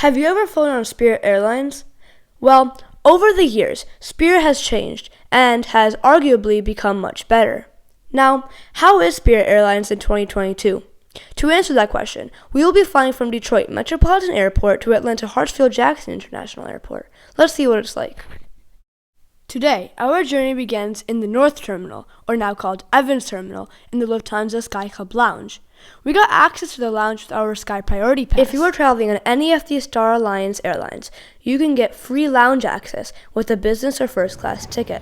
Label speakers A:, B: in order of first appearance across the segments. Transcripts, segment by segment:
A: Have you ever flown on Spirit Airlines? Well, over the years, Spirit has changed and has arguably become much better. Now, how is Spirit Airlines in 2022? To answer that question, we will be flying from Detroit Metropolitan Airport to Atlanta Hartsfield-Jackson International Airport. Let's see what it's like. Today, our journey begins in the North Terminal, or now called Evans Terminal, in the Lufthansa Sky Club Lounge. We got access to the lounge with our Sky Priority Pass. If you are traveling on any of the Star Alliance airlines, you can get free lounge access with a business or first class ticket.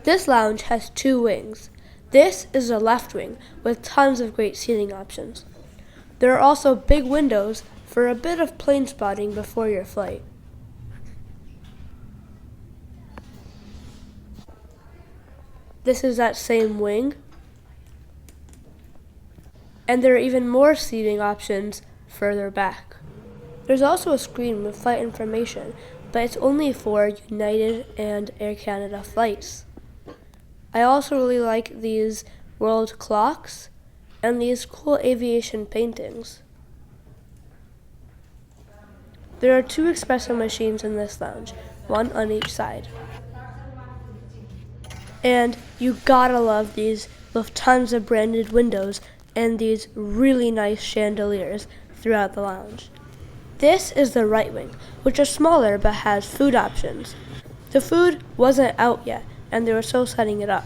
A: This lounge has two wings. This is the left wing with tons of great seating options. There are also big windows for a bit of plane spotting before your flight. This is that same wing. And there are even more seating options further back. There's also a screen with flight information, but it's only for United and Air Canada flights. I also really like these world clocks and these cool aviation paintings. There are 2 espresso machines in this lounge, one on each side. And you gotta love these Lufthansa branded windows and these really nice chandeliers throughout the lounge. This is the right wing, which is smaller but has food options. The food wasn't out yet, and they were still setting it up.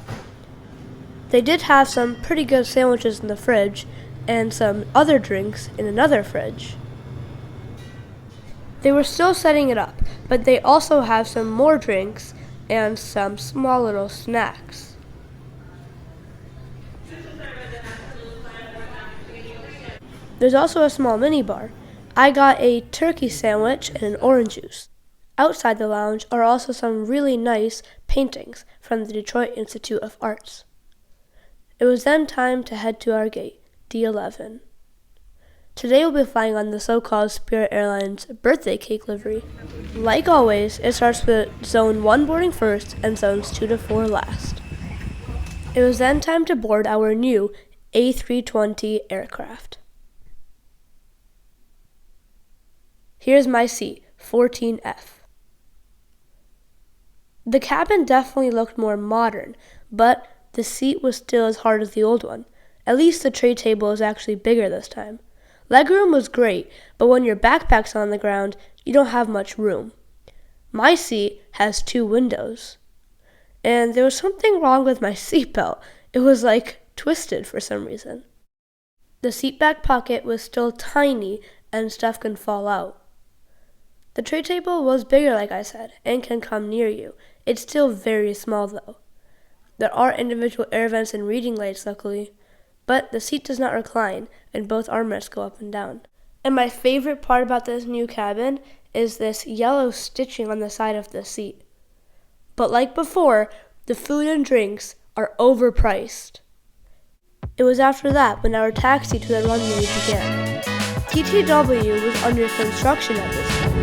A: They did have some pretty good sandwiches in the fridge and some other drinks in another fridge. They were still setting it up, but they also have some more drinks and some small little snacks. There's also a small mini bar. I got a turkey sandwich and an orange juice. Outside the lounge are also some really nice paintings from the Detroit Institute of Arts. It was then time to head to our gate, D11. Today we'll be flying on the so-called Spirit Airlines birthday cake livery. Like always, it starts with Zone 1 boarding first and Zones 2 to 4 last. It was then time to board our new A320 aircraft. Here's my seat, 14F. The cabin definitely looked more modern, but the seat was still as hard as the old one. At least the tray table is actually bigger this time. Legroom was great, but when your backpack's on the ground, you don't have much room. My seat has 2 windows. And there was something wrong with my seatbelt. It was twisted for some reason. The seat back pocket was still tiny and stuff can fall out. The tray table was bigger, like I said, and can come near you. It's still very small though. There are individual air vents and reading lights, luckily. But the seat does not recline, and both armrests go up and down. And my favorite part about this new cabin is this yellow stitching on the side of the seat. But like before, the food and drinks are overpriced. It was after that when our taxi to the runway began. TTW was under construction at this time.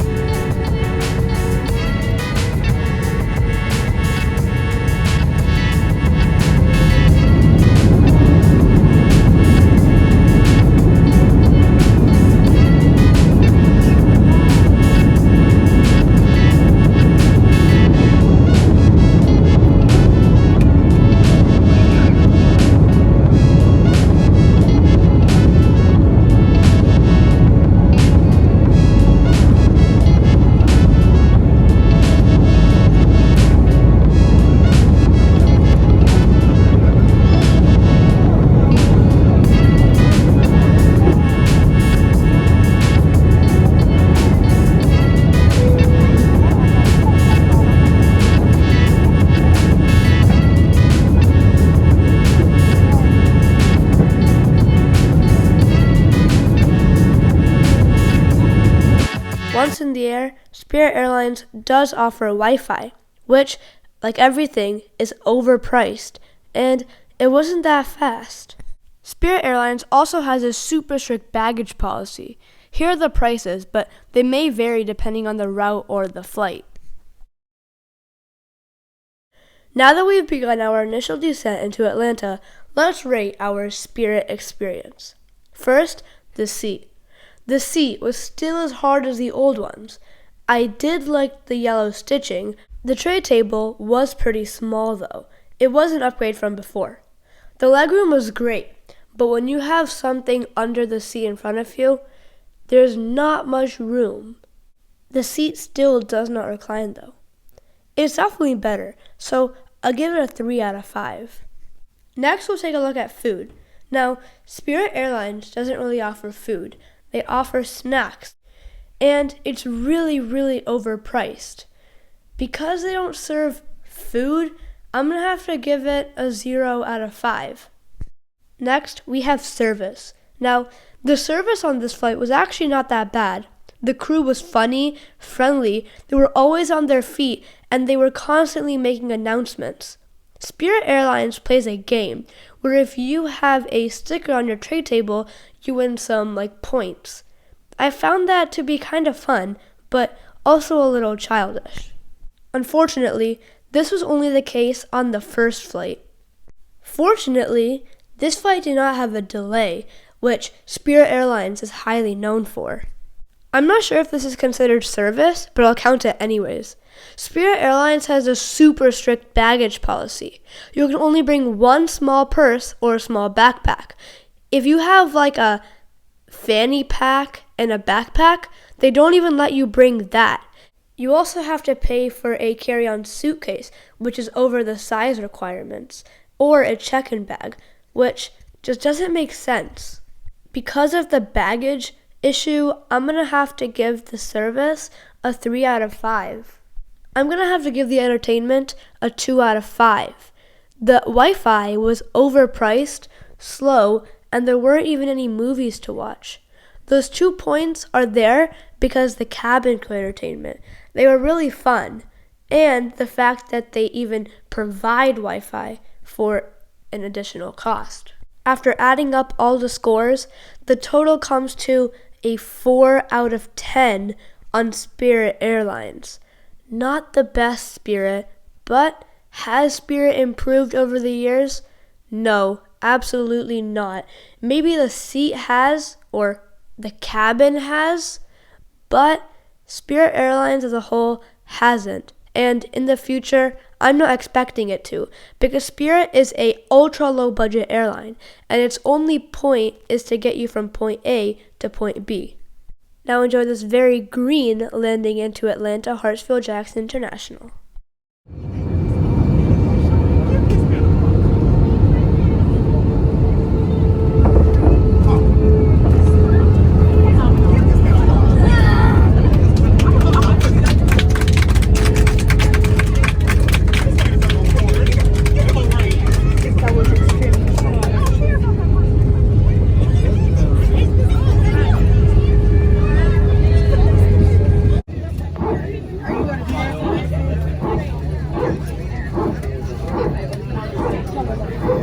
A: Once in the air, Spirit Airlines does offer Wi-Fi, which, like everything, is overpriced, and it wasn't that fast. Spirit Airlines also has a super strict baggage policy. Here are the prices, but they may vary depending on the route or the flight. Now that we've begun our initial descent into Atlanta, let's rate our Spirit experience. First, the seat. The seat was still as hard as the old ones. I did like the yellow stitching. The tray table was pretty small though. It was an upgrade from before. The legroom was great, but when you have something under the seat in front of you, there's not much room. The seat still does not recline though. It's definitely better, so I'll give it a 3 out of 5. Next, we'll take a look at food. Now, Spirit Airlines doesn't really offer food. They offer snacks, and it's really, really overpriced. Because they don't serve food, I'm going to have to give it a 0 out of 5. Next, we have service. Now, the service on this flight was actually not that bad. The crew was funny, friendly, they were always on their feet, and they were constantly making announcements. Spirit Airlines plays a game where if you have a sticker on your tray table, you win some points. I found that to be kind of fun, but also a little childish. Unfortunately, this was only the case on the first flight. Fortunately, this flight did not have a delay, which Spirit Airlines is highly known for. I'm not sure if this is considered service, but I'll count it anyways. Spirit Airlines has a super strict baggage policy. You can only bring one small purse or a small backpack. If you have a fanny pack and a backpack, they don't even let you bring that. You also have to pay for a carry-on suitcase, which is over the size requirements, or a check-in bag, which just doesn't make sense. Because of the baggage issue, I'm going to have to give the service a 3 out of 5. I'm going to have to give the entertainment a 2 out of 5. The Wi-Fi was overpriced, slow, and there weren't even any movies to watch. Those 2 points are there because the cabin crew entertainment. They were really fun, and the fact that they even provide Wi-Fi for an additional cost. After adding up all the scores, the total comes to a 4 out of 10 on Spirit Airlines. Not the best Spirit, but has Spirit improved over the years? No, absolutely not. Maybe the seat has, or the cabin has, but Spirit Airlines as a whole hasn't. And in the future, I'm not expecting it to, because Spirit is a ultra low budget airline, and its only point is to get you from point A to point B. Now enjoy this very green landing into Atlanta Hartsfield Jackson International.